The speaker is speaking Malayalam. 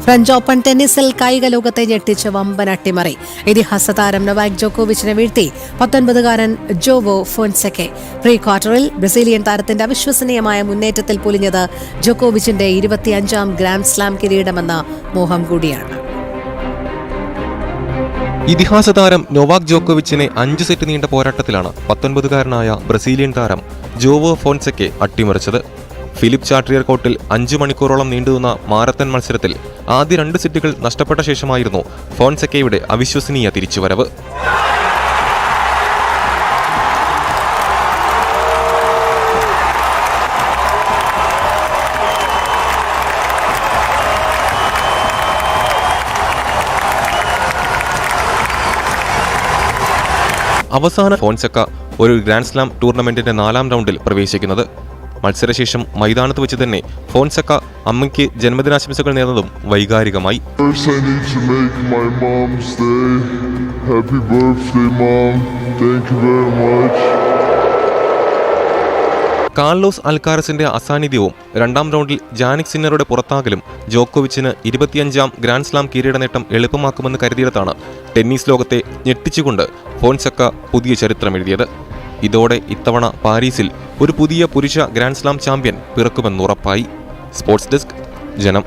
ഫ്രഞ്ച് ഓപ്പൺ ടെന്നീസിൽ കായിക ലോകത്തെ ഞെട്ടിച്ച വമ്പൻ അട്ടിമറി. ഇതിഹാസ താരം നൊവാക് ജോക്കോവിച്ചിനെ വീഴ്ത്തി 19-കാരൻ ജോവോ ഫോൺസെക്കെ. പ്രീ ക്വാർട്ടറിൽ ബ്രസീലിയൻ താരത്തിന്റെ അവിശ്വസനീയമായ മുന്നേറ്റത്തിൽ പൊലിഞ്ഞത് ജോക്കോവിച്ചിന്റെ 25ാം ഗ്രാൻഡ് സ്ലാം കിരീടമെന്ന മോഹം കൂടിയാണ്. ഇതിഹാസ താരം നൊവാക് ജോക്കോവിച്ചിനെ 5 സെറ്റ് നീണ്ട പോരാട്ടത്തിലാണ് 19-കാരനായ ബ്രസീലിയൻ താരം ജോവോ ഫോൺസെക്കെ അട്ടിമറിച്ചത്. ഫിലിപ്പ് ചാട്രിയർ കോർട്ടിൽ 5 മണിക്കൂറോളം നീണ്ടുനിന്ന മാരത്തൺ മത്സരത്തിൽ ആദ്യ 2 സെറ്റുകൾ നഷ്ടപ്പെട്ട ശേഷമായിരുന്നു ഫോൺസെക്കയുടെ അവിശ്വസനീയ തിരിച്ചുവരവ്. അവസാന ഫോൺസെക്ക ഒരു ഗ്രാൻഡ് സ്ലാം ടൂർണമെന്റിന്റെ 4ാം റൗണ്ടിൽ പ്രവേശിക്കുന്നത്. മത്സരശേഷം മൈതാനത്ത് വെച്ച് തന്നെ ഫോൺസെക്ക അമ്മയ്ക്ക് ജന്മദിനാശംസകൾ നേർന്നതും വൈകാരികമായി. കാർലോസ് അൽക്കാരസിന്റെ അസാന്നിധ്യവും 2ാം റൗണ്ടിൽ ജാനിക് സിന്നറുടെ പുറത്താകലും ജോക്കോവിച്ചിന് 25ാം ഗ്രാൻഡ് സ്ലാം കിരീട നേട്ടം എളുപ്പമാക്കുമെന്ന് കരുതിയിടത്താണ് ടെന്നീസ് ലോകത്തെ ഞെട്ടിച്ചുകൊണ്ട് ഫോൺസെക്ക പുതിയ ചരിത്രമെഴുതിയത്. ഇതോടെ ഇത്തവണ പാരീസിൽ ഒരു പുതിയ പുരുഷ ഗ്രാൻഡ് സ്ലാം ചാമ്പ്യൻ പിറക്കുമെന്നുറപ്പായി. സ്പോർട്സ് ഡെസ്ക്, ജനം.